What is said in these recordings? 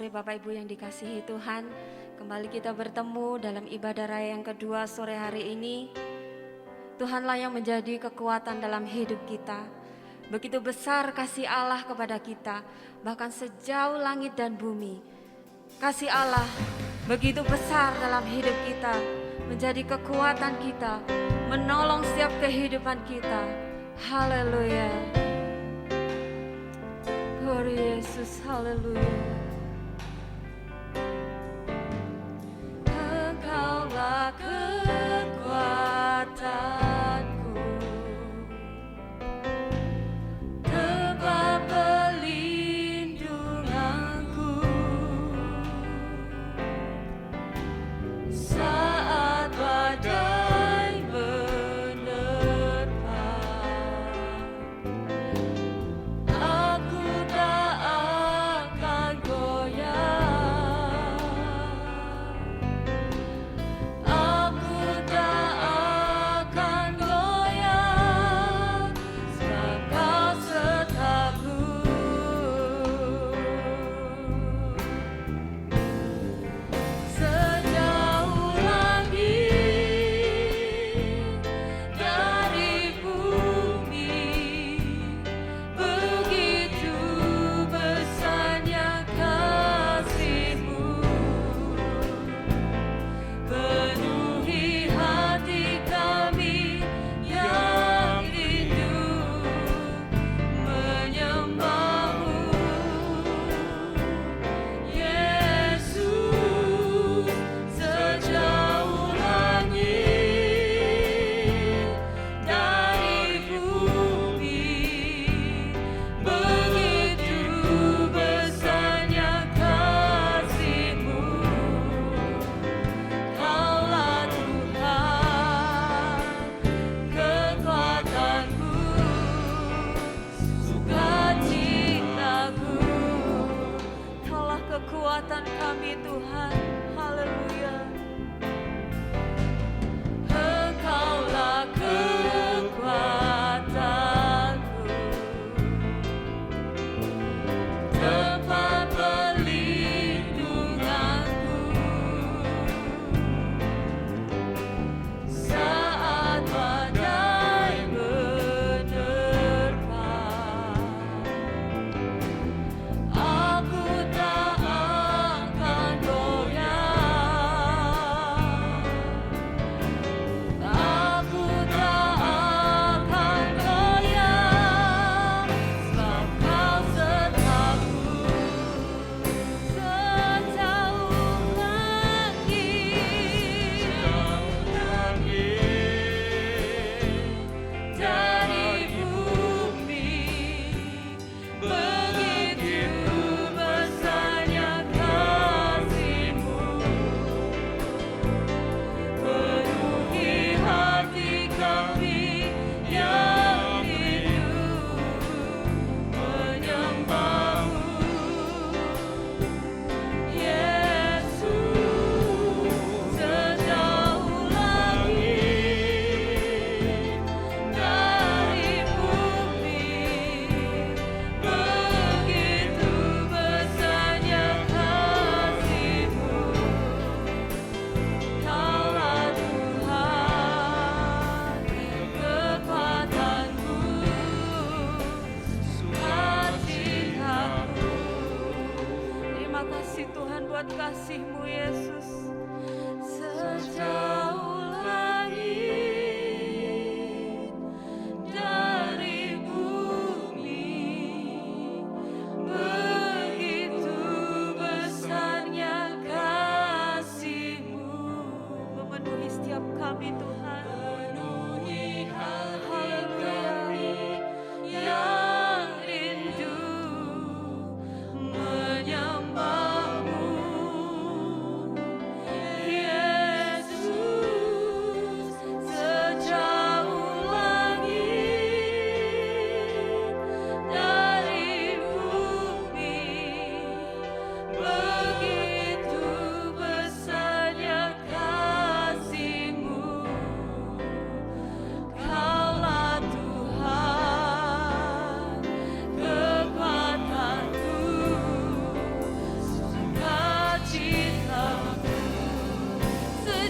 sore Bapak Ibu yang dikasihi Tuhan. Kembali kita bertemu dalam ibadah raya yang kedua sore hari ini. Tuhanlah yang menjadi kekuatan dalam hidup kita. Begitu besar kasih Allah kepada kita, bahkan sejauh langit dan bumi. Kasih Allah begitu besar dalam hidup kita, menjadi kekuatan kita, menolong setiap kehidupan kita. Haleluya. Glory Yesus, haleluya. Engkaulah kekuatanku, tempat perlindunganku, saat badai menerpa. Aku tak akan goyah. Aku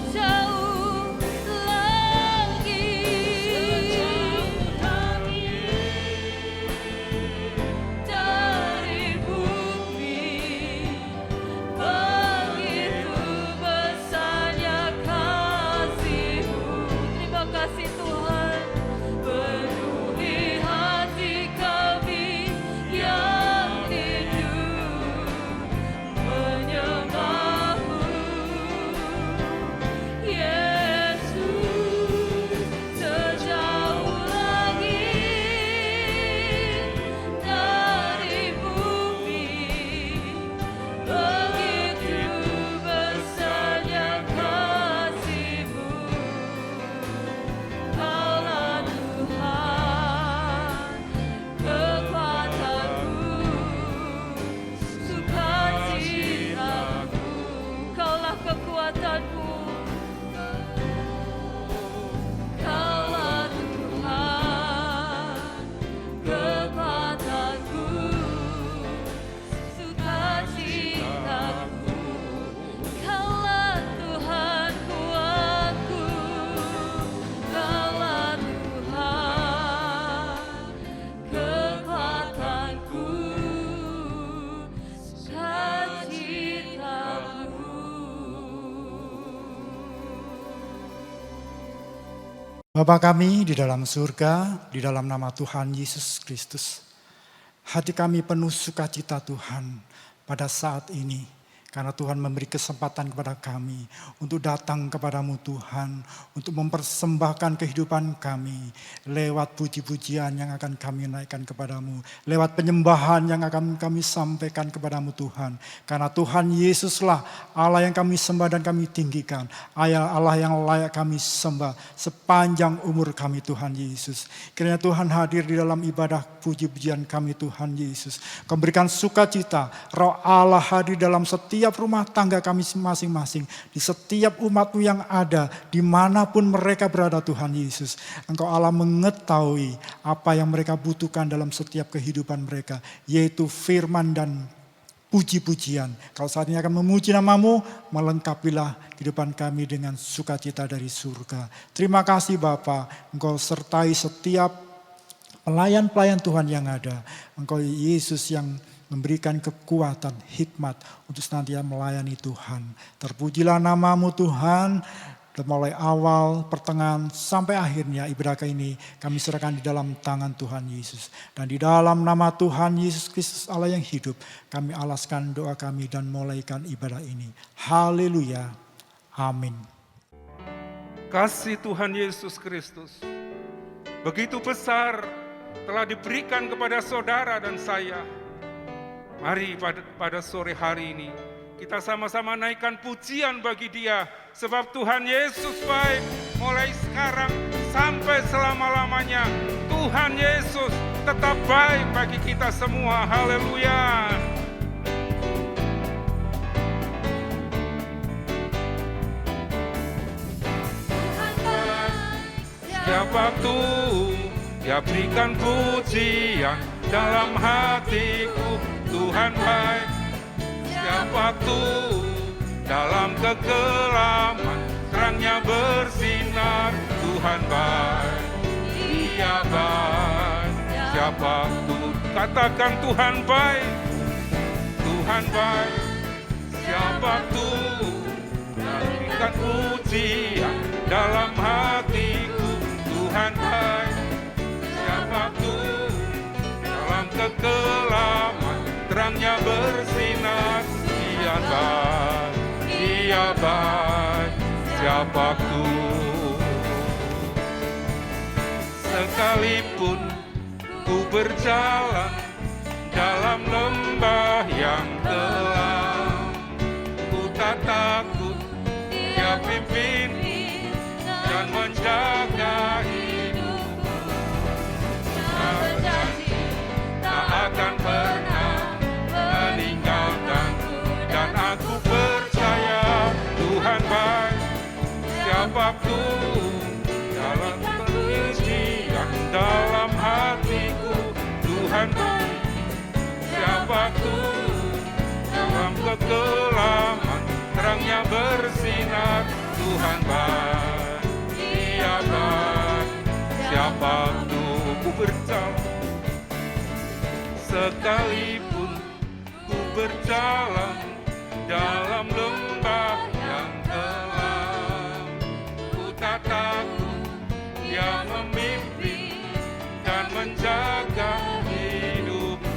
sejauh dari bumi, begitu besarnya kasih-Mu. Terima kasih Tuhan, penuhi hati kami yang rindu menyembah-Mu. Yesus, sejauh langit dari bumi, begitu besarnya kasih-Mu. Kaulah Tuhan, kekuatanku, sukacitaku. Kaulah kekuatanku, Kaulah Tuhan, kekuatanku, sukacitaku. Kaulah Tuhan kuatku, Kaulah Tuhan, kekuatanku, sukacitaku. Bapa kami di dalam surga, di dalam nama Tuhan Yesus Kristus, hati kami penuh sukacita Tuhan pada saat ini. Karena Tuhan memberi kesempatan kepada kami untuk datang kepadamu Tuhan, untuk mempersembahkan kehidupan kami lewat puji-pujian yang akan kami naikkan kepadamu, lewat penyembahan yang akan kami sampaikan kepadamu Tuhan. Karena Tuhan Yesuslah Allah yang kami sembah dan kami tinggikan, Allah yang layak kami sembah sepanjang umur kami Tuhan Yesus. Kiranya Tuhan hadir di dalam ibadah puji-pujian kami Tuhan Yesus. Kau berikan sukacita, Roh Allah hadir dalam setiap rumah tangga kami masing-masing, di setiap umat-Mu yang ada, dimanapun mereka berada Tuhan Yesus. Engkau Allah mengetahui apa yang mereka butuhkan dalam setiap kehidupan mereka, yaitu firman dan puji-pujian. Kalau saat ini akan memuji nama-Mu, melengkapilah kehidupan kami dengan sukacita dari surga. Terima kasih Bapa, Engkau sertai setiap pelayan-pelayan Tuhan yang ada. Engkau Yesus yang memberikan kekuatan, hikmat untuk senantiasa melayani Tuhan. Terpujilah nama-Mu Tuhan, mulai awal, pertengahan, sampai akhirnya ibadah ini kami serahkan di dalam tangan Tuhan Yesus. Dan di dalam nama Tuhan Yesus Kristus Allah yang hidup, kami alaskan doa kami dan mulaikan ibadah ini. Haleluya. Amin. Kasih Tuhan Yesus Kristus begitu besar telah diberikan kepada saudara dan saya. Mari pada sore hari ini kita sama-sama naikkan pujian bagi Dia, sebab Tuhan Yesus baik mulai sekarang sampai selama-lamanya. Tuhan Yesus tetap baik bagi kita semua. Haleluya. Setiap waktu Dia berikan pujian dalam hatiku. Tuhan baik setiap waktu, dalam kekelaman terangnya bersinar. Tuhan baik, Dia baik setiap waktu. Katakan Tuhan baik, Tuhan baik setiap waktu. Berikan pujian dalam hatiku. Tuhan baik setiap waktu, dalam kekelaman terangnya bersinar. Dia baik, Dia baik setiap waktu. Sekalipun ku berjalan dalam lembah yang kelam, ku tak takut, Dia pimpin dan menjaga hidupku. Dia berjanji tak akan pernah meninggalkanku, dan aku percaya Tuhan baik setiap waktu. Dalam pujian dalam hatiku, Tuhan baik setiap waktu. Dalam kekelaman terangnya bersinar. Tuhan baik, Dia baik. Siapa ku berjalan, sekalipun ku berjalan dalam lembah yang gelap, ku tak takut, Dia memimpin dan menjaga hidupku.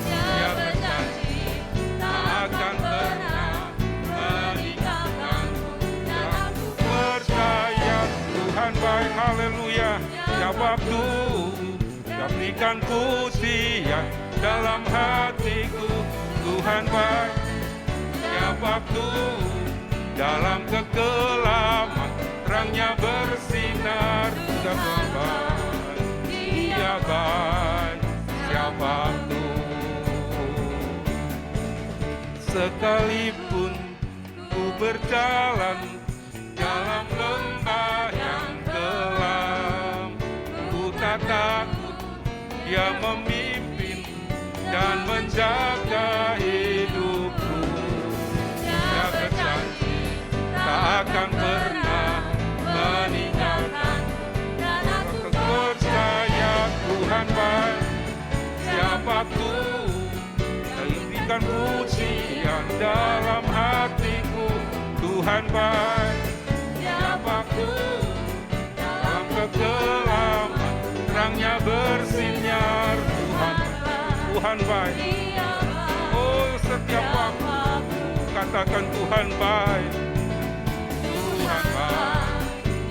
Dia berjanji tak akan pernah meninggalkanku, dan aku percaya Tuhan baik. Haleluya. Tiap waktu Dia berikan pujian dalam hatiku. Tuhan baik. Tiap waktu dalam kegelapan terangnya bersinar. Tuhan baik, Dia baik. Tiap waktu, sekalipun ku berjalan dalam lembah yang kelam, ku tak takut, Dia memimpin dan menjaga hidupku. Dia berjanji tak akan pernah meninggalkanku, dan aku percaya Tuhan baik. Siap waktu berikan pujian dalam hatiku. Tuhan baik. Siap waktu dalam kegelapan terangnya bersinar. Tuhan baik. Oh, setiap waktu katakan Tuhan baik. Tuhan baik.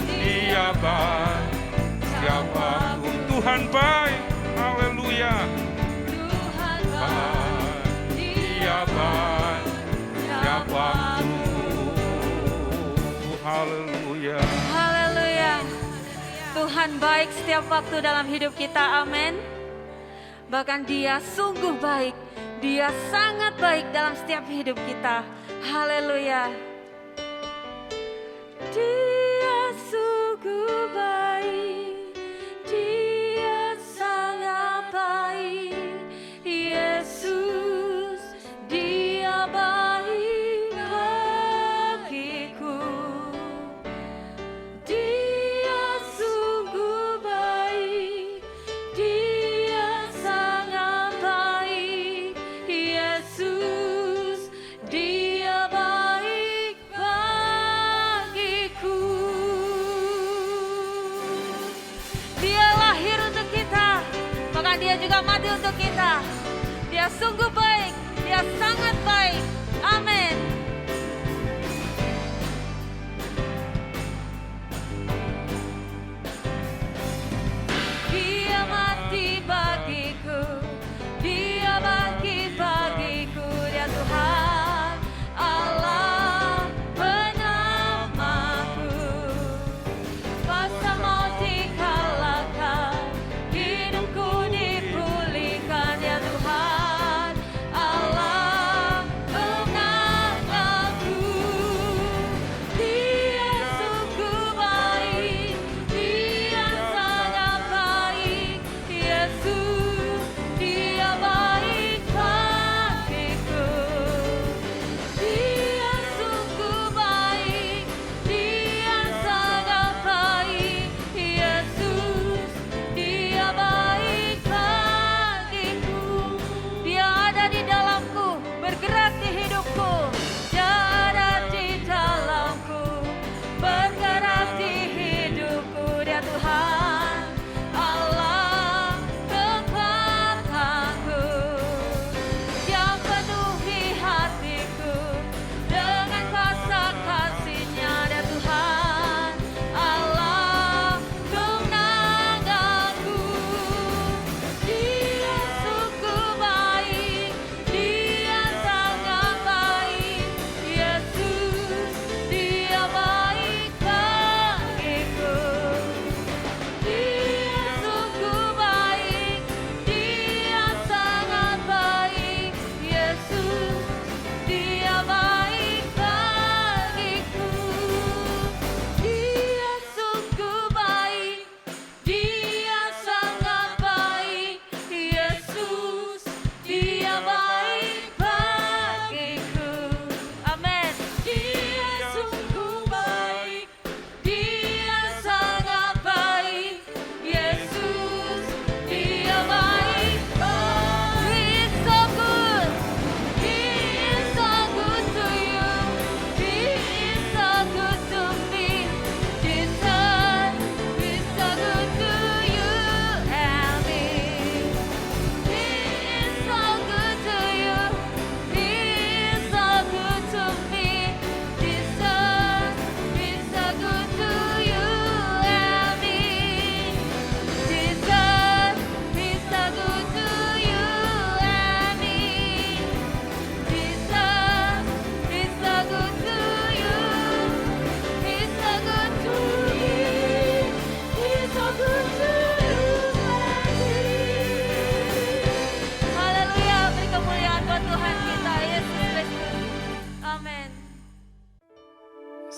Dia baik. Setiap waktu Tuhan baik. Haleluya. Baik. Dia baik. Setiap waktu. Haleluya. Haleluya. Tuhan baik setiap waktu dalam hidup kita. Amin. Bahkan Dia sungguh baik. Dia sangat baik dalam setiap hidup kita. Haleluya. Dia sungguh baik. Dia sangat baik. Yesus, Dia baik bagiku. Dia sungguh baik. Dia sangat baik. Yesus, Dia baik bagiku. Dia lahir untuk kita, maka Dia juga mati untuk kita. Dia sungguh baik, Dia sangat baik. Amin. Dia mati bagiku, Dia bangkit bagiku. Dia Tuhan Allah penamaku. Kuasa maut dikalahkan, hidupku dipulihkan. Ya Tuhan Allah penamaku.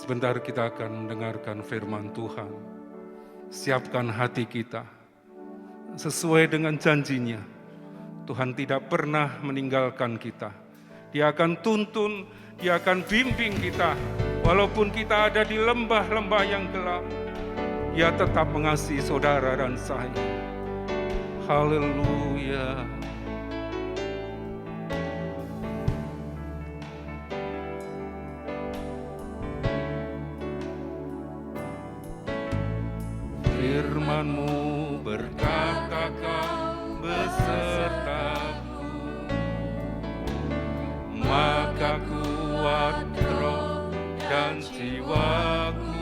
Sebentar kita akan mendengarkan firman Tuhan. Siapkan hati kita sesuai dengan janjinya. Tuhan tidak pernah meninggalkan kita. Dia akan tuntun, Dia akan bimbing kita. Walaupun kita ada di lembah-lembah yang gelap, Dia tetap mengasihi saudara dan saya. Haleluya. Firman-Mu berkata Kau besertaku, maka kuat roh dan jiwaku.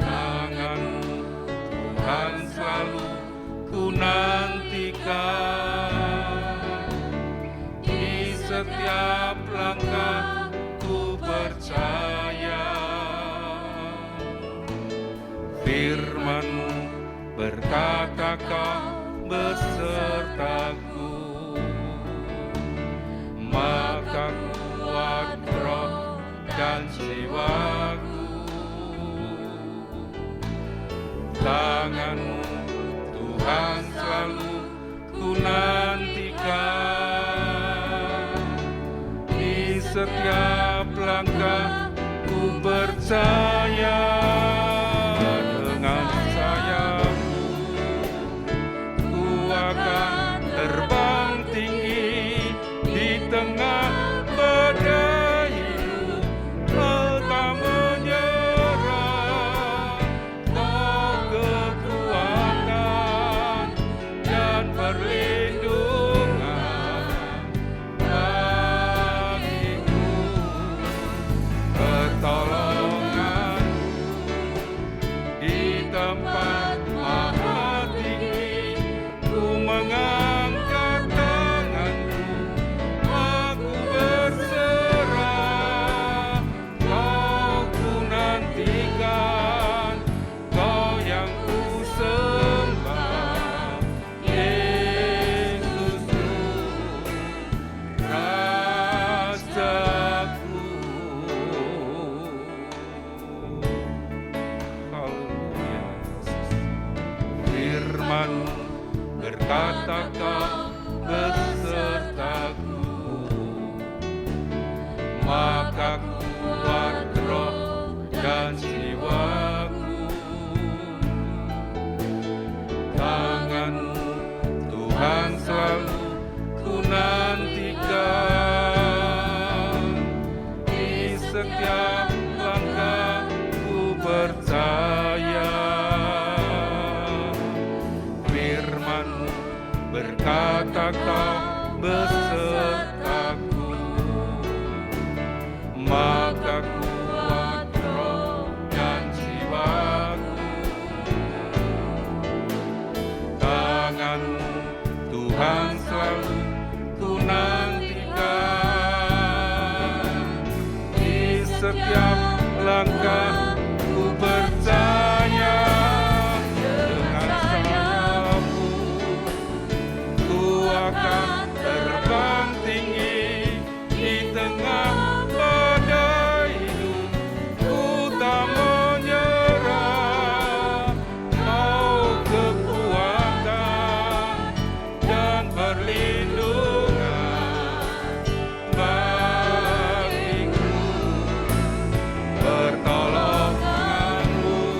Tangan-Mu Tuhan selalu ku nantikan, di setiap langkah ku percaya. Firman-Mu berkata Kau besertaku, maka kuat roh dan jiwaku. Tangan-Mu Tuhan selalu ku nantikan, di setiap langkah ku percaya. Dengan sayap-Mu ku akan terbang tinggi di tengah badai hidup. Kau tak menyerah, Kau kekuatan dan perlindungan bagiku. Pertolongan di tempat maha tinggi, ku mengangkat tanganku, aku berserah. Kau ku nantikan, Kau yang ku sembah, Yesusku, Rajaku. Haleluya. Firman berkata Kau besertaku, maka kuat roh dan jiwaku. Tangan-Mu Tuhan selalu ku nantikan, di setiap langkah ku percaya. Firman-Mu berkata Kau besertaku, maka kuat roh dan jiwaku. Tangan-Mu Tuhan selalu ku nantikan, di setiap langkah ku percaya. Dengan sayap-Mu ku akan terbang tinggi di tengah badai hidup. Ku tak menyerah, Kau kekuatan dan perlindungan bagiku. Pertolongan-Mu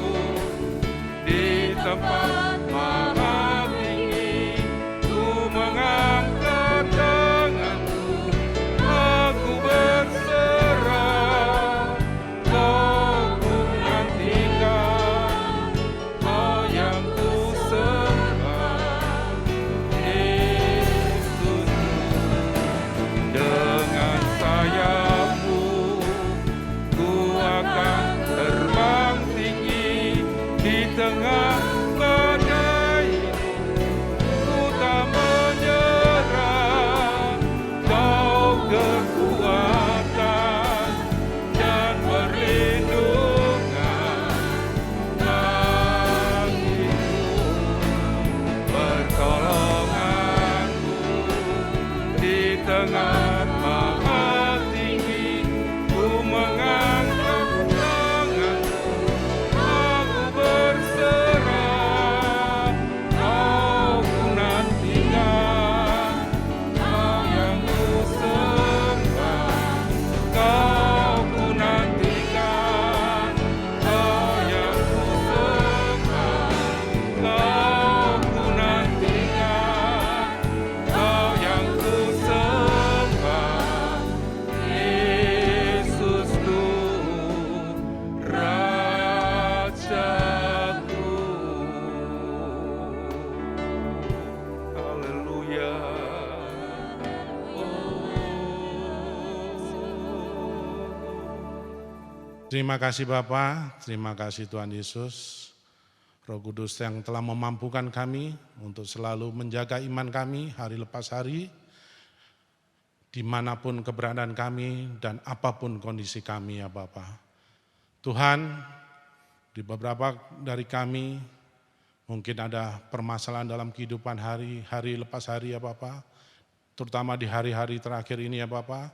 Terima kasih Bapa, terima kasih Tuhan Yesus, Roh Kudus yang telah memampukan kami untuk selalu menjaga iman kami hari lepas hari, dimanapun keberadaan kami dan apapun kondisi kami ya Bapa. Tuhan, di beberapa dari kami mungkin ada permasalahan dalam kehidupan hari lepas hari ya Bapa, terutama di hari-hari terakhir ini ya Bapa,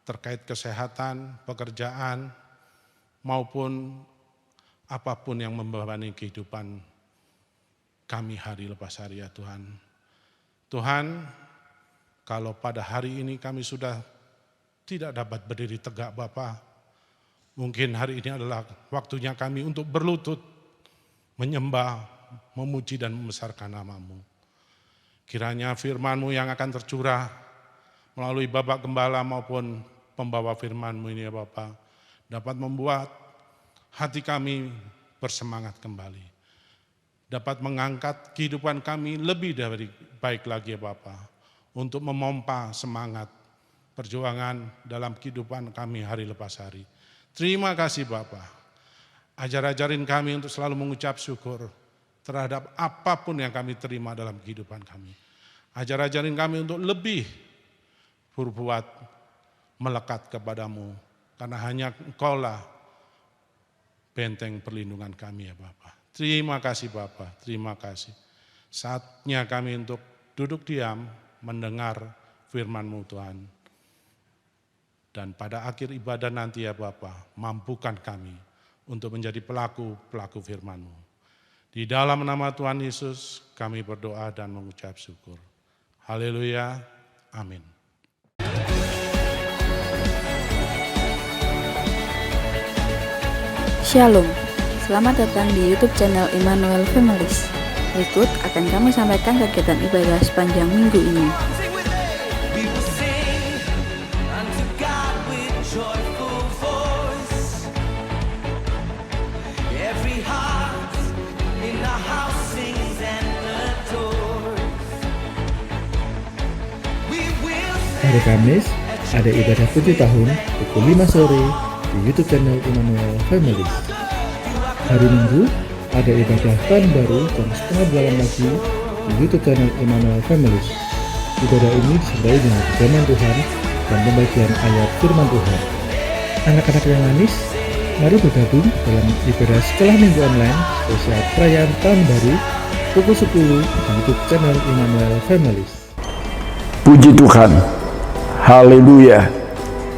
terkait kesehatan, pekerjaan, maupun apapun yang membebani kehidupan kami hari lepas hari ya Tuhan. Tuhan, kalau pada hari ini kami sudah tidak dapat berdiri tegak Bapa, mungkin hari ini adalah waktunya kami untuk berlutut, menyembah, memuji dan membesarkan nama-Mu. Kiranya firman-Mu yang akan tercurah melalui Bapak Gembala maupun pembawa firman-Mu ini ya Bapa, dapat membuat hati kami bersemangat kembali. Dapat mengangkat kehidupan kami lebih dari baik lagi ya Bapa, untuk memompa semangat perjuangan dalam kehidupan kami hari lepas hari. Terima kasih Bapa. Ajar-ajarin kami untuk selalu mengucap syukur terhadap apapun yang kami terima dalam kehidupan kami. Ajar-ajarin kami untuk lebih berbuat melekat kepadamu, karena hanya Engkaulah benteng perlindungan kami ya Bapa. Terima kasih Bapa, terima kasih. Saatnya kami untuk duduk diam, mendengar firman-Mu Tuhan. Dan pada akhir ibadah nanti ya Bapa, mampukan kami untuk menjadi pelaku-pelaku firman-Mu. Di dalam nama Tuhan Yesus kami berdoa dan mengucap syukur. Haleluya, amin. Shalom, selamat datang di YouTube channel Immanuel Families. Berikut akan kami sampaikan kegiatan ibadah sepanjang minggu ini. Hari Kamis ada ibadah puji tahun pukul 5 sore di YouTube channel Immanuel Families. Hari Minggu ada ibadah tahun baru jam 11:30 pagi di YouTube channel Immanuel Families. Ibadah ini disertai dengan firman Tuhan dan pembagian ayat firman Tuhan. Anak-anak yang manis, mari bergabung dalam ibadah sekolah minggu online spesial perayaan tahun baru pukul 10 di YouTube channel Immanuel Families. Puji Tuhan, haleluya.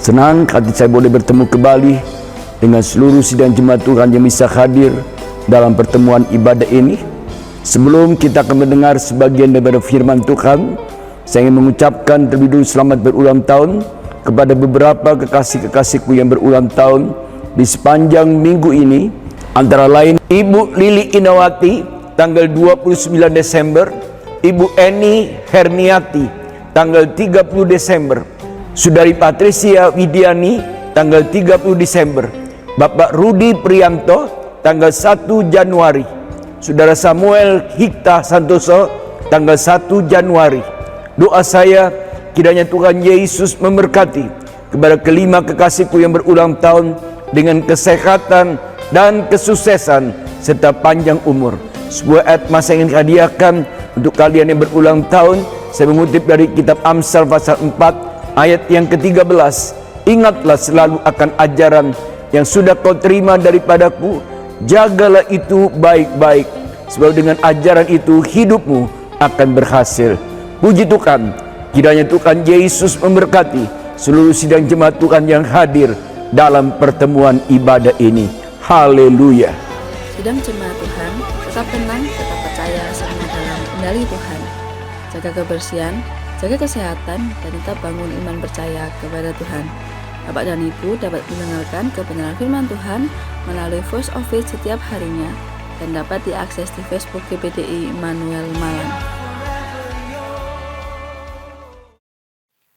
Senang hati saya boleh bertemu kembali dengan seluruh sidang jemaat Tuhan yang bisa hadir dalam pertemuan ibadah ini. Sebelum kita akan mendengar sebagian daripada firman Tuhan, saya ingin mengucapkan terlebih dulu selamat berulang tahun kepada beberapa kekasih-kekasihku yang berulang tahun di sepanjang minggu ini. Antara lain Ibu Lili Inawati tanggal 29 Desember, Ibu Eni Herniati tanggal 30 Desember, Saudari Patricia Widiani tanggal 30 Desember, Bapak Rudi Prianto tanggal 1 Januari, Saudara Samuel Hikta Santoso tanggal 1 Januari. Doa saya kiranya Tuhan Yesus memberkati kepada kelima kekasihku yang berulang tahun dengan kesehatan dan kesuksesan serta panjang umur. Sebuah ayat masa yang dihadiahkan untuk kalian yang berulang tahun, saya mengutip dari kitab Amsal pasal 4 ayat yang ke-13. Ingatlah selalu akan ajaran yang sudah kau terima daripadaku, jagalah itu baik-baik, sebab dengan ajaran itu hidupmu akan berhasil. Puji Tuhan, kiranya Tuhan Yesus memberkati seluruh sidang jemaat Tuhan yang hadir dalam pertemuan ibadah ini. Haleluya. Sidang jemaat Tuhan, tetap tenang, tetap percaya sama dalam kendali Tuhan. Jaga kebersihan, jaga kesehatan, dan tetap bangun iman percaya kepada Tuhan. Bapak dan Ibu dapat mendengarkan kebenaran firman Tuhan melalui Voice of Faith setiap harinya dan dapat diakses di Facebook GPDI Immanuel Malang.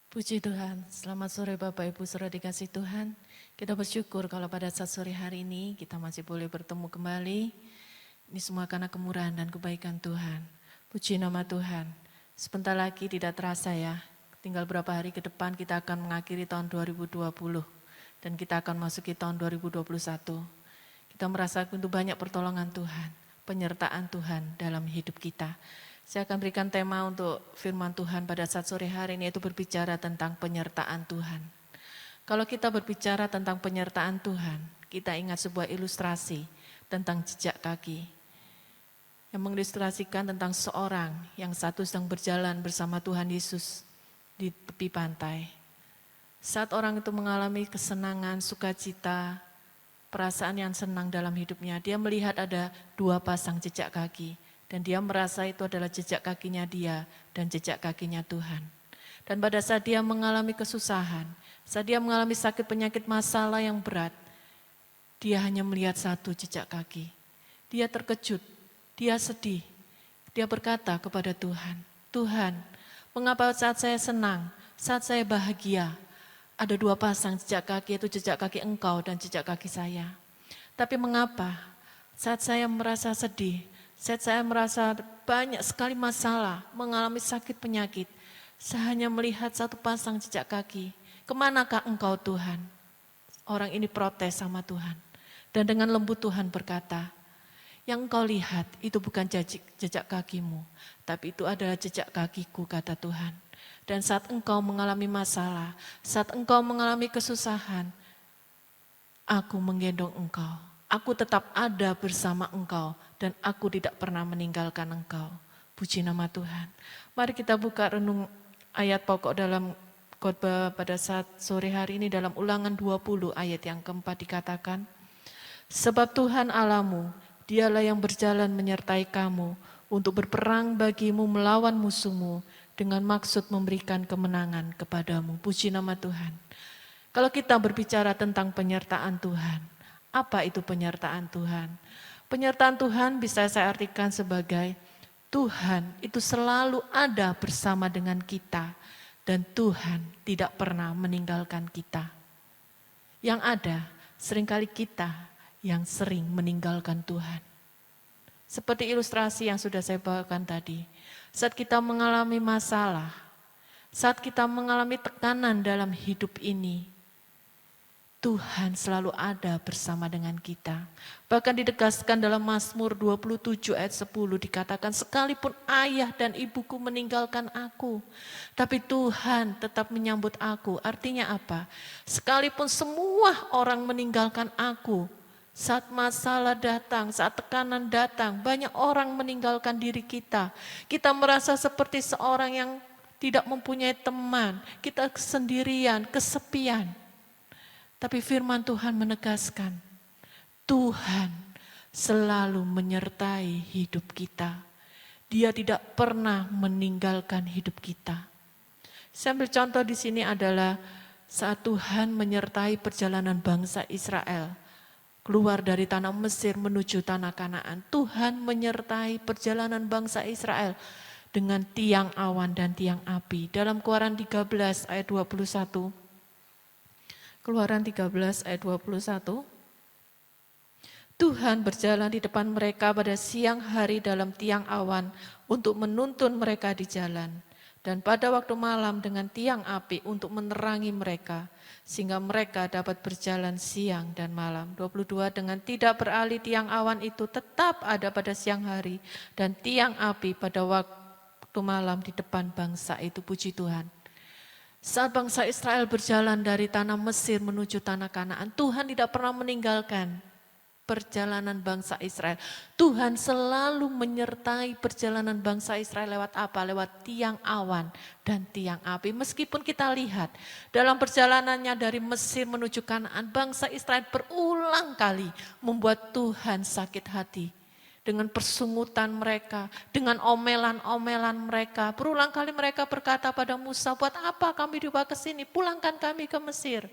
Puji Tuhan, selamat sore Bapak Ibu Saudara dikasih Tuhan. Kita bersyukur kalau pada saat sore hari ini kita masih boleh bertemu kembali. Ini semua karena kemurahan dan kebaikan Tuhan. Puji nama Tuhan. Sebentar lagi tidak terasa ya, tinggal berapa hari ke depan kita akan mengakhiri tahun 2020. dan kita akan masuki tahun 2021. Kita merasa itu banyak pertolongan Tuhan, penyertaan Tuhan dalam hidup kita. Saya akan berikan tema untuk firman Tuhan pada saat sore hari ini, yaitu berbicara tentang penyertaan Tuhan. Kalau kita berbicara tentang penyertaan Tuhan, kita ingat sebuah ilustrasi tentang jejak kaki yang mengilustrasikan tentang seorang yang satu sedang berjalan bersama Tuhan Yesus di tepi pantai. Saat orang itu mengalami kesenangan, sukacita, perasaan yang senang dalam hidupnya, dia melihat ada 2 pasang jejak kaki dan dia merasa itu adalah jejak kakinya dia dan jejak kakinya Tuhan. Dan pada saat dia mengalami kesusahan, saat dia mengalami sakit penyakit masalah yang berat, dia hanya melihat 1 jejak kaki. Dia terkejut, dia sedih. Dia berkata kepada Tuhan, Tuhan, mengapa saat saya senang, saat saya bahagia, ada 2 pasang jejak kaki, yaitu jejak kaki Engkau dan jejak kaki saya. Tapi mengapa saat saya merasa sedih, saat saya merasa banyak sekali masalah, mengalami sakit penyakit, saya hanya melihat 1 pasang jejak kaki. Kemanakah Engkau Tuhan? Orang ini protes sama Tuhan. Dan dengan lembut Tuhan berkata, yang engkau lihat itu bukan jejak kakimu, tapi itu adalah jejak kakiku, kata Tuhan. Dan saat engkau mengalami masalah, saat engkau mengalami kesusahan, aku menggendong engkau. Aku tetap ada bersama engkau dan aku tidak pernah meninggalkan engkau. Puji nama Tuhan. Mari kita buka renung ayat pokok dalam khotbah pada saat sore hari ini dalam Ulangan 20 ayat yang keempat dikatakan, sebab Tuhan Allahmu, dialah yang berjalan menyertai kamu untuk berperang bagimu melawan musuhmu dengan maksud memberikan kemenangan kepadamu. Puji nama Tuhan. Kalau kita berbicara tentang penyertaan Tuhan, apa itu penyertaan Tuhan? Penyertaan Tuhan bisa saya artikan sebagai Tuhan itu selalu ada bersama dengan kita dan Tuhan tidak pernah meninggalkan kita. Yang ada seringkali kita yang sering meninggalkan Tuhan. Seperti ilustrasi yang sudah saya bawakan tadi. Saat kita mengalami masalah, saat kita mengalami tekanan dalam hidup ini, Tuhan selalu ada bersama dengan kita. Bahkan ditegaskan dalam Mazmur 27 ayat 10 dikatakan, sekalipun ayah dan ibuku meninggalkan aku, tapi Tuhan tetap menyambut aku. Artinya apa? Sekalipun semua orang meninggalkan aku, saat masalah datang, saat tekanan datang, banyak orang meninggalkan diri kita. Kita merasa seperti seorang yang tidak mempunyai teman, kita sendirian, kesepian. Tapi firman Tuhan menegaskan, Tuhan selalu menyertai hidup kita. Dia tidak pernah meninggalkan hidup kita. Saya ambil contoh di sini adalah saat Tuhan menyertai perjalanan bangsa Israel keluar dari tanah Mesir menuju tanah Kanaan. Tuhan menyertai perjalanan bangsa Israel dengan tiang awan dan tiang api. Dalam Keluaran 13 ayat 21. Keluaran 13 ayat 21. Tuhan berjalan di depan mereka pada siang hari dalam tiang awan untuk menuntun mereka di jalan. Dan pada waktu malam dengan tiang api untuk menerangi mereka. Sehingga mereka dapat berjalan siang dan malam. 22, dengan tidak beralih tiang awan itu tetap ada pada siang hari. Dan tiang api pada waktu malam di depan bangsa itu. Puji Tuhan. Saat bangsa Israel berjalan dari tanah Mesir menuju tanah Kanaan, Tuhan tidak pernah meninggalkan perjalanan bangsa Israel. Tuhan selalu menyertai perjalanan bangsa Israel lewat apa? Lewat tiang awan dan tiang api. Meskipun kita lihat dalam perjalanannya dari Mesir menuju Kanaan, bangsa Israel berulang kali membuat Tuhan sakit hati. Dengan persungutan mereka, dengan omelan-omelan mereka. Berulang kali mereka berkata pada Musa, buat apa kami dibawa ke sini? Pulangkan kami ke Mesir.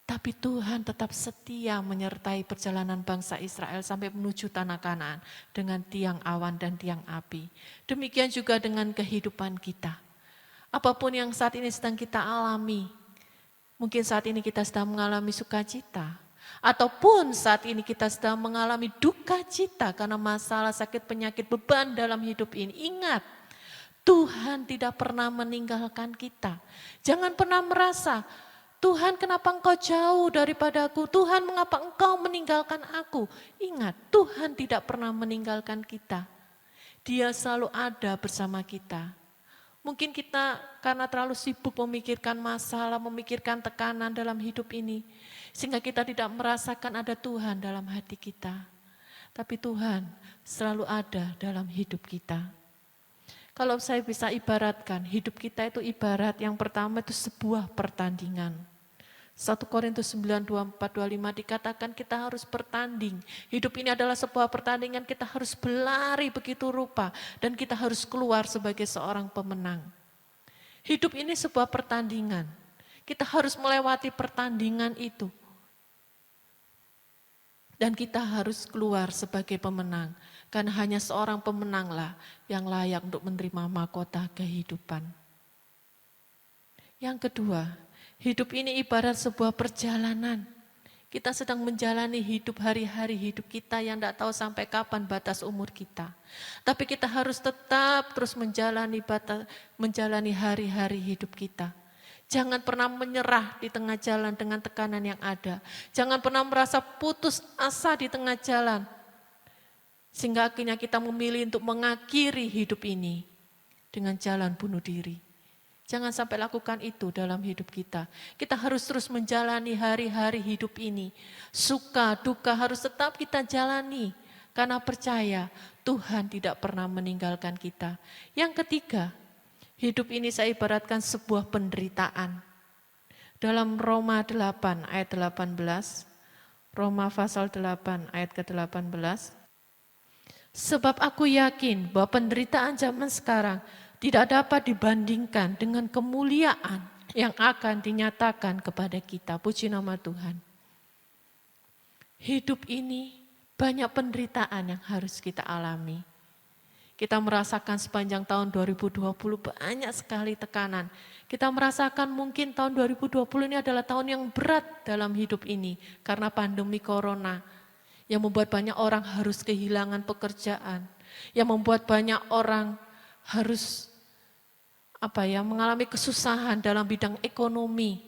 Tapi Tuhan tetap setia menyertai perjalanan bangsa Israel sampai menuju tanah Kanaan dengan tiang awan dan tiang api. Demikian juga dengan kehidupan kita. Apapun yang saat ini sedang kita alami, mungkin saat ini kita sedang mengalami sukacita, ataupun saat ini kita sedang mengalami duka cita karena masalah sakit penyakit beban dalam hidup ini. Ingat, Tuhan tidak pernah meninggalkan kita. Jangan pernah merasa Tuhan, kenapa engkau jauh daripadaku? Tuhan, mengapa engkau meninggalkan aku? Ingat, Tuhan tidak pernah meninggalkan kita. Dia selalu ada bersama kita. Mungkin kita karena terlalu sibuk memikirkan masalah, memikirkan tekanan dalam hidup ini, sehingga kita tidak merasakan ada Tuhan dalam hati kita. Tapi Tuhan selalu ada dalam hidup kita. Kalau saya bisa ibaratkan, hidup kita itu ibarat yang pertama itu sebuah pertandingan. 1 Korintus 9, 24, 25 dikatakan kita harus bertanding. Hidup ini adalah sebuah pertandingan, kita harus berlari begitu rupa dan kita harus keluar sebagai seorang pemenang. Hidup ini sebuah pertandingan, kita harus melewati pertandingan itu. Dan kita harus keluar sebagai pemenang, karena hanya seorang pemenanglah yang layak untuk menerima mahkota kehidupan. Yang kedua, hidup ini ibarat sebuah perjalanan. Kita sedang menjalani hidup hari-hari hidup kita yang tidak tahu sampai kapan batas umur kita. Tapi kita harus tetap terus menjalani hari-hari hidup kita. Jangan pernah menyerah di tengah jalan dengan tekanan yang ada. Jangan pernah merasa putus asa di tengah jalan. Sehingga akhirnya kita memilih untuk mengakhiri hidup ini dengan jalan bunuh diri. Jangan sampai lakukan itu dalam hidup kita. Kita harus terus menjalani hari-hari hidup ini. Suka, duka harus tetap kita jalani. Karena percaya Tuhan tidak pernah meninggalkan kita. Yang ketiga, hidup ini saya ibaratkan sebuah penderitaan. Dalam Roma 8 ayat 18, Roma pasal 8 ayat ke-18. Sebab aku yakin bahwa penderitaan zaman sekarang tidak dapat dibandingkan dengan kemuliaan yang akan dinyatakan kepada kita. Puji nama Tuhan. Hidup ini banyak penderitaan yang harus kita alami. Kita merasakan sepanjang tahun 2020 banyak sekali tekanan. Kita merasakan mungkin tahun 2020 ini adalah tahun yang berat dalam hidup ini. Karena pandemi corona yang membuat banyak orang harus kehilangan pekerjaan. Yang membuat banyak orang harus mengalami kesusahan dalam bidang ekonomi.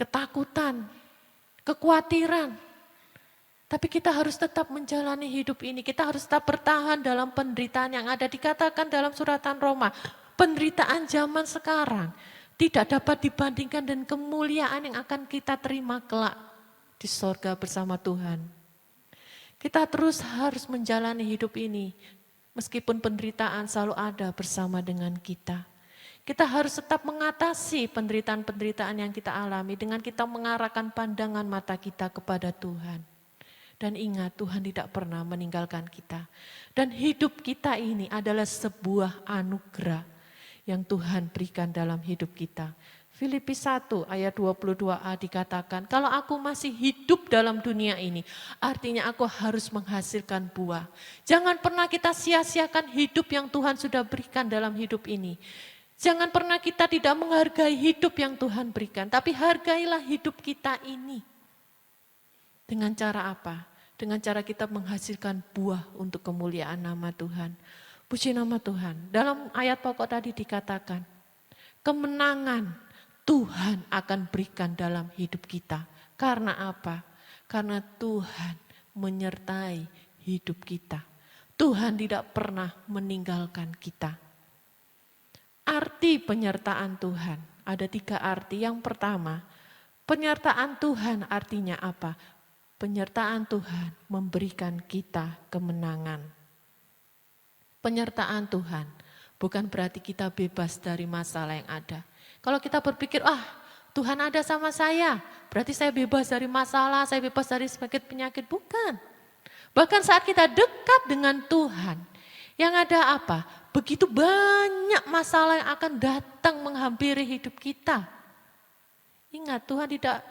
Ketakutan, kekhawatiran. Tapi kita harus tetap menjalani hidup ini. Kita harus tetap bertahan dalam penderitaan yang ada. Dikatakan dalam suratan Roma, penderitaan zaman sekarang tidak dapat dibandingkan dengan kemuliaan yang akan kita terima kelak di sorga bersama Tuhan. Kita terus harus menjalani hidup ini. Meskipun penderitaan selalu ada bersama dengan kita. Kita harus tetap mengatasi penderitaan-penderitaan yang kita alami dengan kita mengarahkan pandangan mata kita kepada Tuhan. Dan ingat, Tuhan tidak pernah meninggalkan kita. Dan hidup kita ini adalah sebuah anugerah yang Tuhan berikan dalam hidup kita. Filipi 1 ayat 22a dikatakan, kalau aku masih hidup dalam dunia ini, artinya aku harus menghasilkan buah. Jangan pernah kita sia-siakan hidup yang Tuhan sudah berikan dalam hidup ini. Jangan pernah kita tidak menghargai hidup yang Tuhan berikan, tapi hargailah hidup kita ini. Dengan cara apa? Dengan cara kita menghasilkan buah untuk kemuliaan nama Tuhan. Puji nama Tuhan. Dalam ayat pokok tadi dikatakan, kemenangan Tuhan akan berikan dalam hidup kita. Karena apa? Karena Tuhan menyertai hidup kita. Tuhan tidak pernah meninggalkan kita. Arti penyertaan Tuhan, ada 3 arti. Yang pertama, penyertaan Tuhan artinya apa? Penyertaan Tuhan memberikan kita kemenangan. Penyertaan Tuhan bukan berarti kita bebas dari masalah yang ada. Kalau kita berpikir, Tuhan ada sama saya, berarti saya bebas dari masalah, saya bebas dari sakit penyakit. Bukan. Bahkan saat kita dekat dengan Tuhan, yang ada apa? Begitu banyak masalah yang akan datang menghampiri hidup kita. Ingat, Tuhan tidak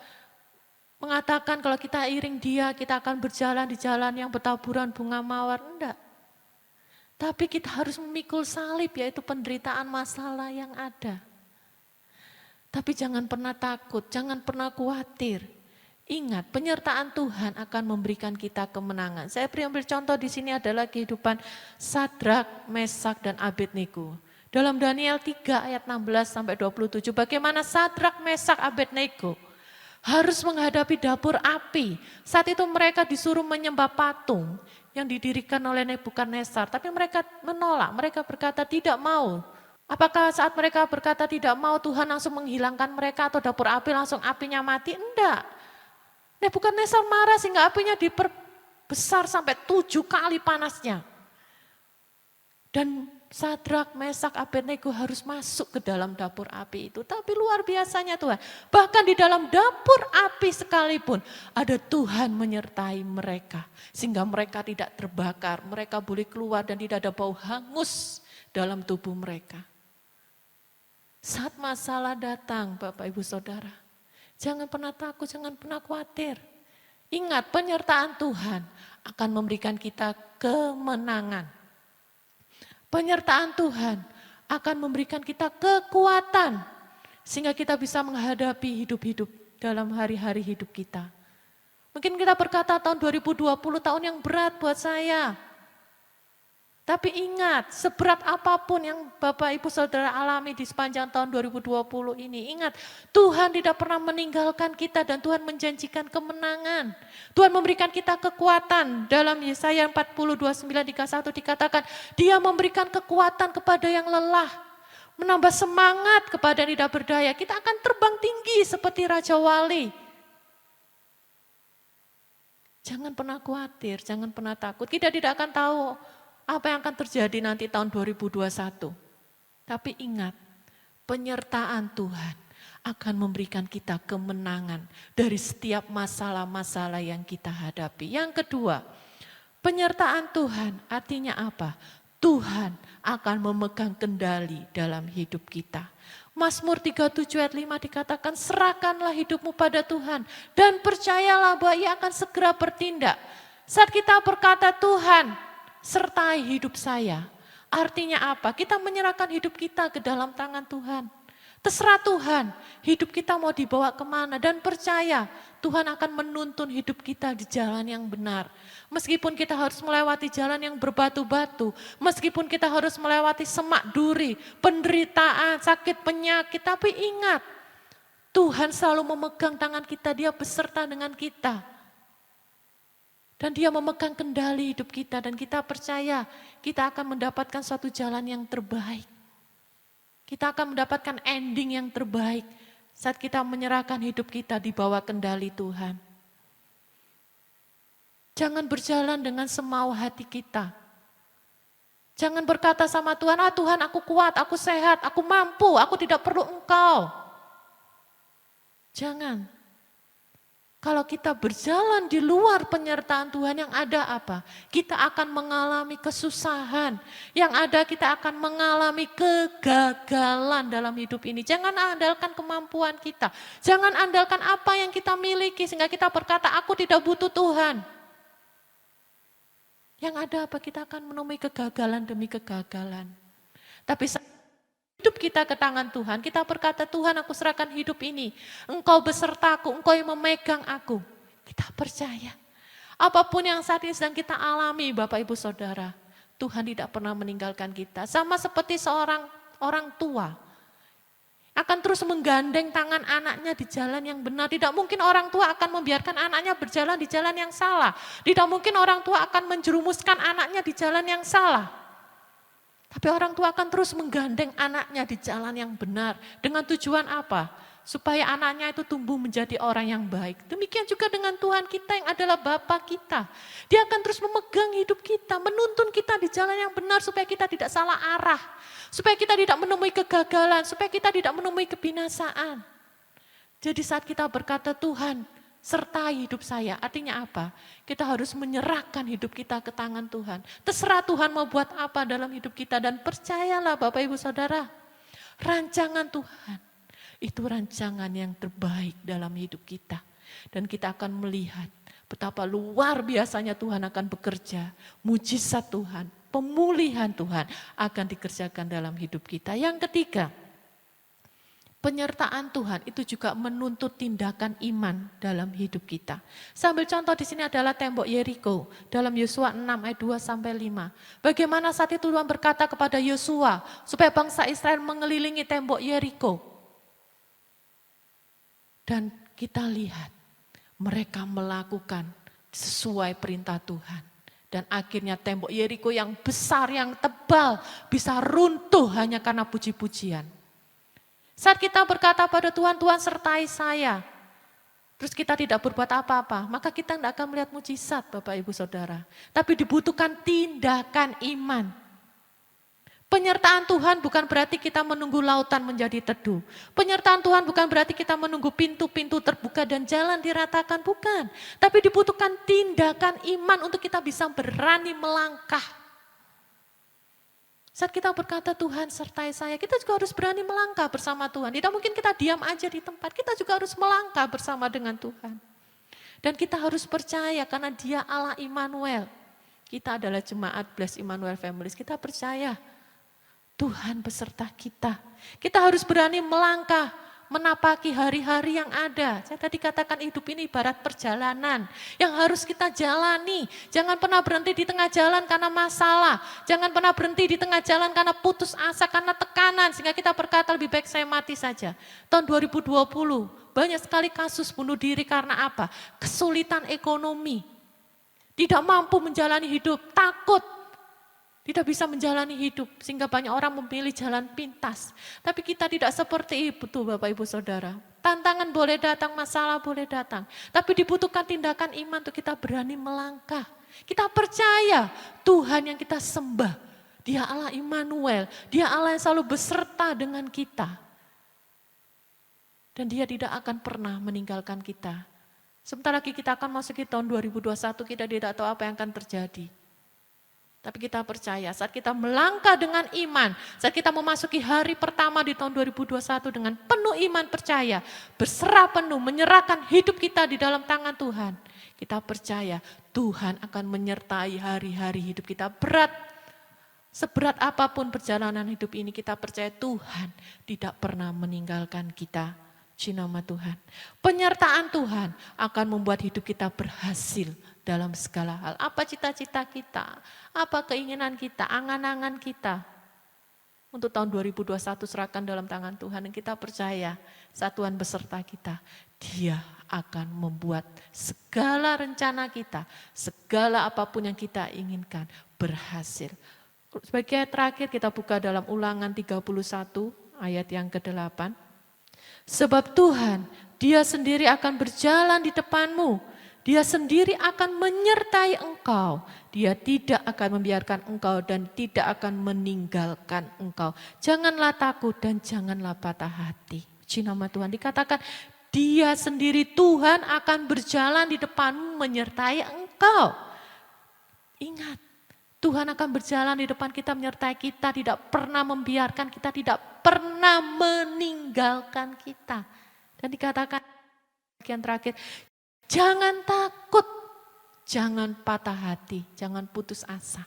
mengatakan kalau kita iring Dia, kita akan berjalan di jalan yang bertaburan bunga mawar. Enggak. Tapi kita harus memikul salib, yaitu penderitaan masalah yang ada. Tapi jangan pernah takut, jangan pernah khawatir. Ingat, penyertaan Tuhan akan memberikan kita kemenangan. Saya ambil contoh di sini adalah kehidupan Sadrak, Mesak, dan Abednego. Dalam Daniel 3 ayat 16 sampai 27, bagaimana Sadrak, Mesak, Abednego harus menghadapi dapur api. Saat itu mereka disuruh menyembah patung yang didirikan oleh Nebukadnezar, tapi mereka menolak, mereka berkata tidak mau. Apakah saat mereka berkata tidak mau Tuhan langsung menghilangkan mereka atau dapur api langsung apinya mati? Enggak. Nebukadnezar marah sehingga apinya diperbesar sampai 7 kali panasnya. Dan Sadrak, Mesak, Abednego harus masuk ke dalam dapur api itu. Tapi luar biasanya Tuhan. Bahkan di dalam dapur api sekalipun ada Tuhan menyertai mereka. Sehingga mereka tidak terbakar. Mereka boleh keluar dan tidak ada bau hangus dalam tubuh mereka. Saat masalah datang Bapak Ibu Saudara, jangan pernah takut, jangan pernah khawatir. Ingat, penyertaan Tuhan akan memberikan kita kemenangan. Penyertaan Tuhan akan memberikan kita kekuatan sehingga kita bisa menghadapi hidup-hidup dalam hari-hari hidup kita. Mungkin kita berkata tahun 2020 tahun yang berat buat saya. Tapi ingat, seberat apapun yang Bapak Ibu Saudara alami di sepanjang tahun 2020 ini, ingat Tuhan tidak pernah meninggalkan kita dan Tuhan menjanjikan kemenangan. Tuhan memberikan kita kekuatan. Dalam Yesaya 40:29-31 dikatakan, Dia memberikan kekuatan kepada yang lelah, menambah semangat kepada yang tidak berdaya. Kita akan terbang tinggi seperti Raja Wali. Jangan pernah khawatir, jangan pernah takut. Kita tidak akan tahu apa yang akan terjadi nanti tahun 2021. Tapi ingat, penyertaan Tuhan akan memberikan kita kemenangan dari setiap masalah-masalah yang kita hadapi. Yang kedua, penyertaan Tuhan artinya apa? Tuhan akan memegang kendali dalam hidup kita. Mazmur 37 ayat 5 dikatakan, serahkanlah hidupmu pada Tuhan dan percayalah bahwa Ia akan segera bertindak. Saat kita berkata Tuhan, sertai hidup saya. Artinya apa? Kita menyerahkan hidup kita ke dalam tangan Tuhan. Terserah Tuhan, hidup kita mau dibawa kemana. Dan percaya Tuhan akan menuntun hidup kita di jalan yang benar. Meskipun kita harus melewati jalan yang berbatu-batu. Meskipun kita harus melewati semak duri, penderitaan, sakit, penyakit. Tapi ingat, Tuhan selalu memegang tangan kita, Dia beserta dengan kita. Dan Dia memegang kendali hidup kita dan kita percaya kita akan mendapatkan suatu jalan yang terbaik. Kita akan mendapatkan ending yang terbaik saat kita menyerahkan hidup kita di bawah kendali Tuhan. Jangan berjalan dengan semau hati kita. Jangan berkata sama Tuhan, Tuhan aku kuat, aku sehat, aku mampu, aku tidak perlu Engkau. Jangan. Kalau kita berjalan di luar penyertaan Tuhan, yang ada apa? Kita akan mengalami kesusahan. Yang ada kita akan mengalami kegagalan dalam hidup ini. Jangan andalkan kemampuan kita. Jangan andalkan apa yang kita miliki sehingga kita berkata, aku tidak butuh Tuhan. Yang ada apa? Kita akan menemui kegagalan demi kegagalan. Tapi hidup kita ke tangan Tuhan, kita berkata Tuhan aku serahkan hidup ini, Engkau besertaku, Engkau yang memegang aku. Kita percaya, apapun yang saat ini sedang kita alami Bapak Ibu Saudara, Tuhan tidak pernah meninggalkan kita. Sama seperti seorang orang tua, akan terus menggandeng tangan anaknya di jalan yang benar. Tidak mungkin orang tua akan membiarkan anaknya berjalan di jalan yang salah. Tidak mungkin orang tua akan menjerumuskan anaknya di jalan yang salah. Tapi orang tua akan terus menggandeng anaknya di jalan yang benar. Dengan tujuan apa? Supaya anaknya itu tumbuh menjadi orang yang baik. Demikian juga dengan Tuhan kita yang adalah Bapa kita. Dia akan terus memegang hidup kita, menuntun kita di jalan yang benar supaya kita tidak salah arah. Supaya kita tidak menemui kegagalan, supaya kita tidak menemui kebinasaan. Jadi saat kita berkata Tuhan, sertai hidup saya, artinya apa? Kita harus menyerahkan hidup kita ke tangan Tuhan. Terserah Tuhan mau buat apa dalam hidup kita dan percayalah Bapak Ibu Saudara, rancangan Tuhan itu rancangan yang terbaik dalam hidup kita. Dan kita akan melihat betapa luar biasanya Tuhan akan bekerja, mujizat Tuhan, pemulihan Tuhan akan dikerjakan dalam hidup kita. Yang ketiga, Penyertaan Tuhan itu juga menuntut tindakan iman dalam hidup kita. Sambil contoh di sini adalah tembok Yeriko dalam Yosua 6 ayat 2 sampai 5. Bagaimana saat itu Tuhan berkata kepada Yosua supaya bangsa Israel mengelilingi tembok Yeriko. Dan kita lihat mereka melakukan sesuai perintah Tuhan. Dan akhirnya tembok Yeriko yang besar, yang tebal bisa runtuh hanya karena puji-pujian. Saat kita berkata pada Tuhan, Tuhan sertai saya, terus kita tidak berbuat apa-apa, maka kita tidak akan melihat mujizat Bapak Ibu Saudara. Tapi dibutuhkan tindakan iman. Penyertaan Tuhan bukan berarti kita menunggu lautan menjadi teduh. Penyertaan Tuhan bukan berarti kita menunggu pintu-pintu terbuka dan jalan diratakan, bukan. Tapi dibutuhkan tindakan iman untuk kita bisa berani melangkah. Saat kita berkata Tuhan sertai saya, kita juga harus berani melangkah bersama Tuhan. Tidak mungkin kita diam aja di tempat, kita juga harus melangkah bersama dengan Tuhan. Dan kita harus percaya karena Dia Allah Immanuel. Kita adalah jemaat Bless Immanuel Families, kita percaya Tuhan beserta kita. Kita harus berani melangkah, menapaki hari-hari yang ada. Saya tadi katakan hidup ini ibarat perjalanan yang harus kita jalani. Jangan pernah berhenti di tengah jalan karena masalah. Jangan pernah berhenti di tengah jalan karena putus asa, karena tekanan. Sehingga kita berkata lebih baik saya mati saja. Tahun 2020 banyak sekali kasus bunuh diri karena apa? Kesulitan ekonomi. Tidak mampu menjalani hidup, takut. Tidak bisa menjalani hidup, sehingga banyak orang memilih jalan pintas. Tapi kita tidak seperti itu Bapak Ibu Saudara. Tantangan boleh datang, masalah boleh datang. Tapi dibutuhkan tindakan iman untuk kita berani melangkah. Kita percaya Tuhan yang kita sembah, Dia Allah Immanuel, Dia Allah yang selalu beserta dengan kita. Dan Dia tidak akan pernah meninggalkan kita. Sebentar lagi kita akan masuk ke tahun 2021, kita tidak tahu apa yang akan terjadi. Tapi kita percaya saat kita melangkah dengan iman, saat kita memasuki hari pertama di tahun 2021 dengan penuh iman percaya, berserah penuh, menyerahkan hidup kita di dalam tangan Tuhan. Kita percaya Tuhan akan menyertai hari-hari hidup kita berat. Seberat apapun perjalanan hidup ini kita percaya Tuhan tidak pernah meninggalkan kita. Puji nama Tuhan. Penyertaan Tuhan akan membuat hidup kita berhasil dalam segala hal. Apa cita-cita kita, apa keinginan kita, angan-angan kita. Untuk tahun 2021 serahkan dalam tangan Tuhan dan kita percaya saat Tuhan beserta kita, Dia akan membuat segala rencana kita, segala apapun yang kita inginkan berhasil. Sebagai terakhir kita buka dalam Ulangan 31 ayat yang ke-8. Sebab Tuhan, Dia sendiri akan berjalan di depanmu. Dia sendiri akan menyertai engkau. Dia tidak akan membiarkan engkau dan tidak akan meninggalkan engkau. Janganlah takut dan janganlah patah hati. Puji nama Tuhan, dikatakan Dia sendiri Tuhan akan berjalan di depanmu menyertai engkau. Ingat, Tuhan akan berjalan di depan kita, menyertai kita, tidak pernah membiarkan kita, tidak pernah meninggalkan kita. Dan dikatakan bagian terakhir, jangan takut, jangan patah hati, jangan putus asa.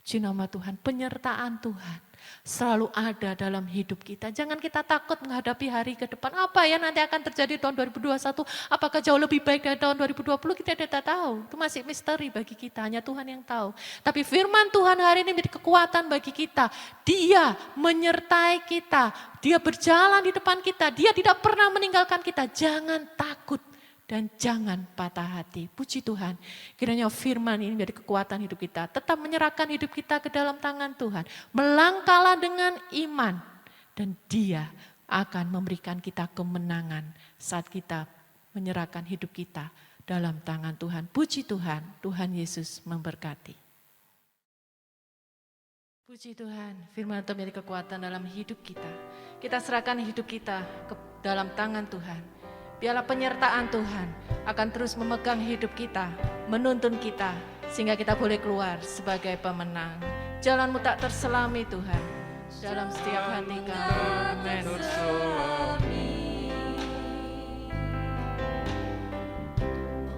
Puji nama Tuhan, penyertaan Tuhan selalu ada dalam hidup kita. Jangan kita takut menghadapi hari ke depan. Apa ya nanti akan terjadi tahun 2021? Apakah jauh lebih baik dari tahun 2020? Kita tidak tahu. Itu masih misteri bagi kita, hanya Tuhan yang tahu. Tapi firman Tuhan hari ini menjadi kekuatan bagi kita. Dia menyertai kita. Dia berjalan di depan kita. Dia tidak pernah meninggalkan kita. Jangan takut. Dan jangan patah hati. Puji Tuhan. Kiranya firman ini menjadi kekuatan hidup kita. Tetap menyerahkan hidup kita ke dalam tangan Tuhan. Melangkahlah dengan iman. Dan Dia akan memberikan kita kemenangan saat kita menyerahkan hidup kita dalam tangan Tuhan. Puji Tuhan. Tuhan Yesus memberkati. Puji Tuhan. Firman itu menjadi kekuatan dalam hidup kita. Kita serahkan hidup kita ke dalam tangan Tuhan. Biarlah penyertaan Tuhan akan terus memegang hidup kita, menuntun kita, sehingga kita boleh keluar sebagai pemenang. Jalanmu tak terselami Tuhan, dalam setiap hati kami. Amin.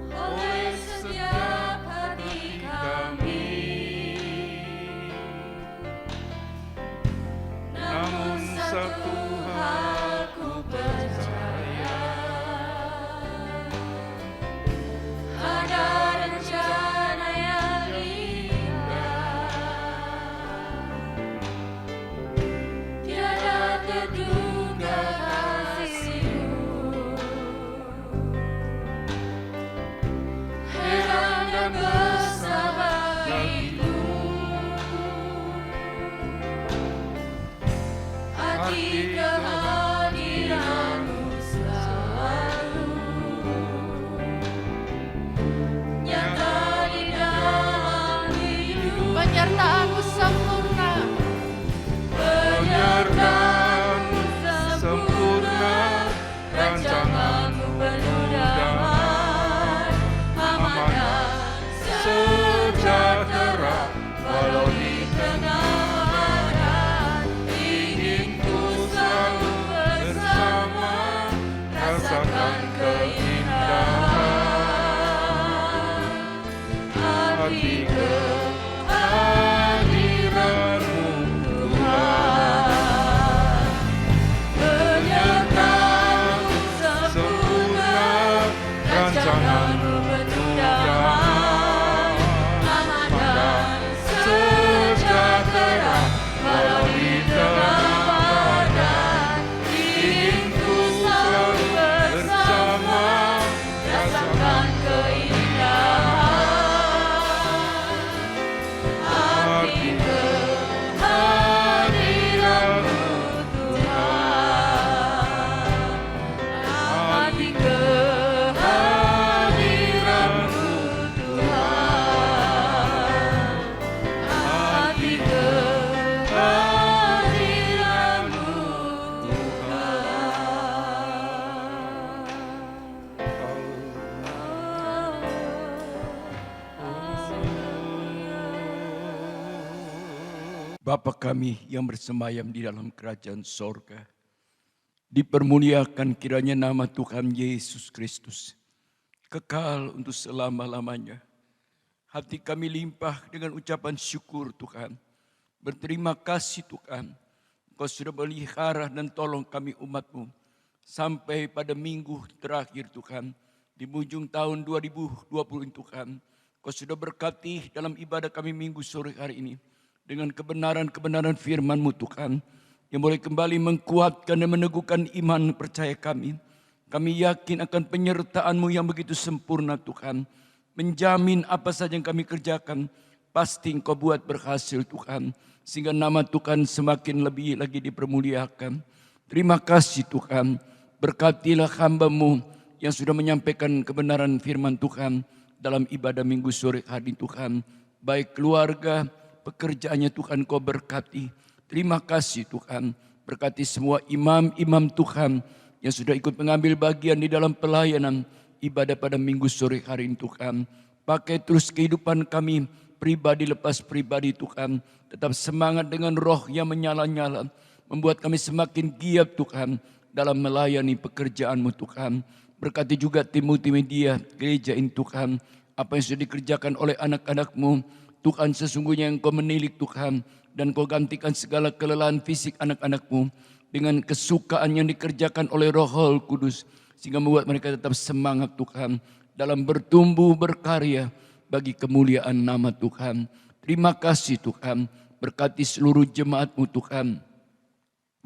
Oleh setiap hati kami, namun satu hal Bapa kami yang bersemayam di dalam kerajaan sorga, dipermuliakan kiranya nama Tuhan Yesus Kristus, kekal untuk selama-lamanya. Hati kami limpah dengan ucapan syukur Tuhan. Berterima kasih Tuhan, Engkau sudah melihara dan tolong kami umat-Mu sampai pada minggu terakhir Tuhan. Di ujung tahun 2020 Tuhan, Engkau sudah berkati dalam ibadah kami minggu sore hari ini. Dengan kebenaran-kebenaran firman-Mu Tuhan, yang boleh kembali menguatkan dan meneguhkan iman percaya kami. Kami yakin akan penyertaan-Mu yang begitu sempurna Tuhan. Menjamin apa saja yang kami kerjakan, pasti Engkau buat berhasil Tuhan. Sehingga nama Tuhan semakin lebih lagi dipermuliakan. Terima kasih Tuhan, berkatilah hamba-Mu yang sudah menyampaikan kebenaran firman Tuhan dalam ibadah minggu sore hari Tuhan. Baik keluarga, pekerjaannya Tuhan Kau berkati. Terima kasih Tuhan, berkati semua imam-imam Tuhan yang sudah ikut mengambil bagian di dalam pelayanan ibadah pada minggu sore hari ini Tuhan. Pakai terus kehidupan kami pribadi lepas pribadi Tuhan, tetap semangat dengan roh yang menyala-nyala, membuat kami semakin giat Tuhan dalam melayani pekerjaan-Mu Tuhan. Berkati juga tim multimedia gereja ini Tuhan, apa yang sudah dikerjakan oleh anak-anak-Mu Tuhan, sesungguhnya Engkau menilik Tuhan, dan Kau gantikan segala kelelahan fisik anak-anak-Mu dengan kesukaan yang dikerjakan oleh Roh Kudus, sehingga membuat mereka tetap semangat Tuhan dalam bertumbuh berkarya bagi kemuliaan nama Tuhan. Terima kasih Tuhan, berkati seluruh jemaat-Mu Tuhan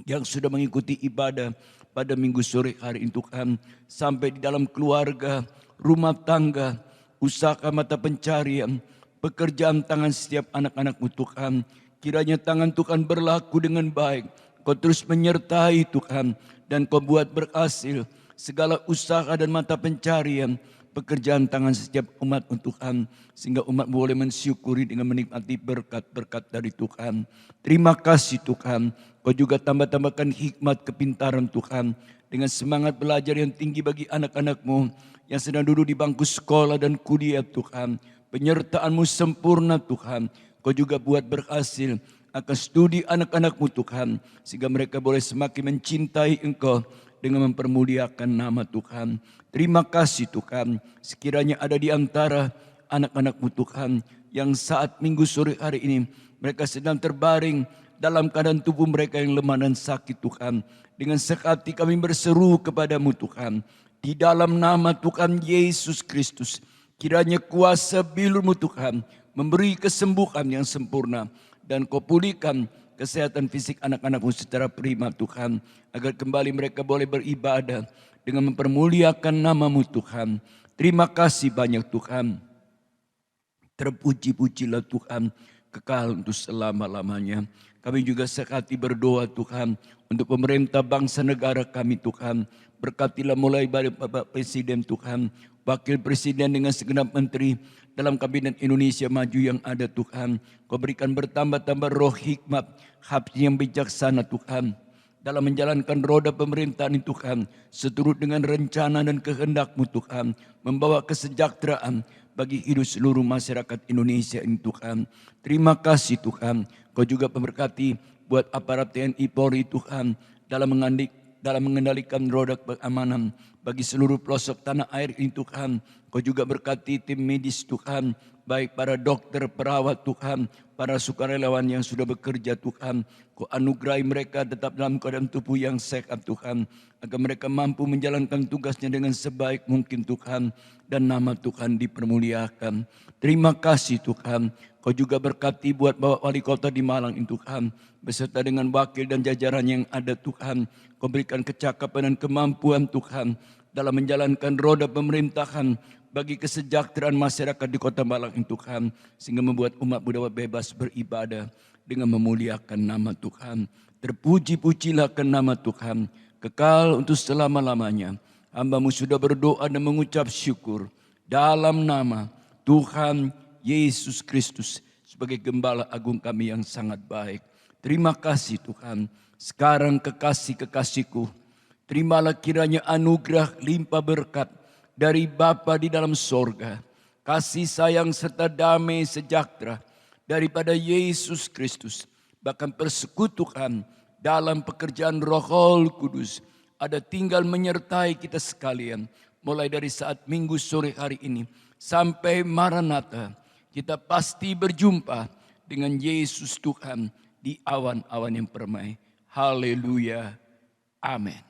yang sudah mengikuti ibadah pada minggu sore hari ini Tuhan, sampai di dalam keluarga, rumah tangga, usaha mata pencarian, pekerjaan tangan setiap anak-anak-Mu Tuhan. Kiranya tangan Tuhan berlaku dengan baik. Kau terus menyertai Tuhan, dan Kau buat berhasil segala usaha dan mata pencarian, pekerjaan tangan setiap umat-Mu Tuhan. Sehingga umat boleh mensyukuri dengan menikmati berkat-berkat dari Tuhan. Terima kasih Tuhan. Kau juga tambah-tambahkan hikmat kepintaran Tuhan, dengan semangat belajar yang tinggi bagi anak-anak-Mu yang sedang duduk di bangku sekolah dan kuliah Tuhan. Penyertaan-Mu sempurna Tuhan. Kau juga buat berhasil akan studi anak-anak-Mu Tuhan, sehingga mereka boleh semakin mencintai Engkau dengan mempermuliakan nama Tuhan. Terima kasih Tuhan, sekiranya ada di antara anak-anak-Mu Tuhan yang saat minggu sore hari ini mereka sedang terbaring dalam keadaan tubuh mereka yang lemah dan sakit Tuhan. Dengan sehati kami berseru kepada-Mu Tuhan, di dalam nama Tuhan Yesus Kristus, kiranya kuasa bilur-Mu Tuhan memberi kesembuhan yang sempurna, dan Kau pulihkan kesehatan fisik anak-anak-Mu secara prima Tuhan, agar kembali mereka boleh beribadah dengan mempermuliakan nama-Mu Tuhan. Terima kasih banyak Tuhan. Terpuji-pujilah Tuhan, kekal untuk selama-lamanya. Kami juga sehati berdoa Tuhan untuk pemerintah bangsa negara kami Tuhan. Berkatilah mulai dari Bapak Presiden Tuhan, Wakil Presiden dengan segenap menteri dalam Kabinet Indonesia Maju yang ada Tuhan. Kau berikan bertambah-tambah roh hikmat, hati yang bijaksana Tuhan, dalam menjalankan roda pemerintahan ini Tuhan, seturut dengan rencana dan kehendak-Mu Tuhan, membawa kesejahteraan bagi hidup seluruh masyarakat Indonesia ini Tuhan. Terima kasih Tuhan. Kau juga memberkati buat aparat TNI Polri Tuhan, dalam mengendalikan roda keamanan bagi seluruh pelosok tanah air ini Tuhan. Kau juga berkati tim medis Tuhan, baik para dokter, perawat Tuhan, para sukarelawan yang sudah bekerja Tuhan. Kau anugerahi mereka tetap dalam keadaan tubuh yang sehat Tuhan, agar mereka mampu menjalankan tugasnya dengan sebaik mungkin Tuhan, dan nama Tuhan dipermuliakan. Terima kasih Tuhan. Kau juga berkati buat Bapak Wali Kota di Malang ini Tuhan, beserta dengan wakil dan jajaran yang ada Tuhan. Kau berikan kecakapan dan kemampuan Tuhan dalam menjalankan roda pemerintahan bagi kesejahteraan masyarakat di Kota Malang ini Tuhan, sehingga membuat umat Buddha bebas beribadah dengan memuliakan nama Tuhan. Terpuji-pujilah ke nama Tuhan, kekal untuk selama-lamanya. Hamba-Mu sudah berdoa dan mengucap syukur dalam nama Tuhan Yesus Kristus sebagai Gembala Agung kami yang sangat baik. Terima kasih Tuhan. Sekarang kekasih-kekasihku, terimalah kiranya anugerah limpah berkat dari Bapa di dalam sorga, kasih sayang serta damai sejahtera daripada Yesus Kristus, bahkan persekutuan dalam pekerjaan Roh Kudus ada tinggal menyertai kita sekalian, mulai dari saat Minggu sore hari ini sampai Maranatha. Kita pasti berjumpa dengan Yesus Tuhan di awan-awan yang permai. Haleluya. Amin.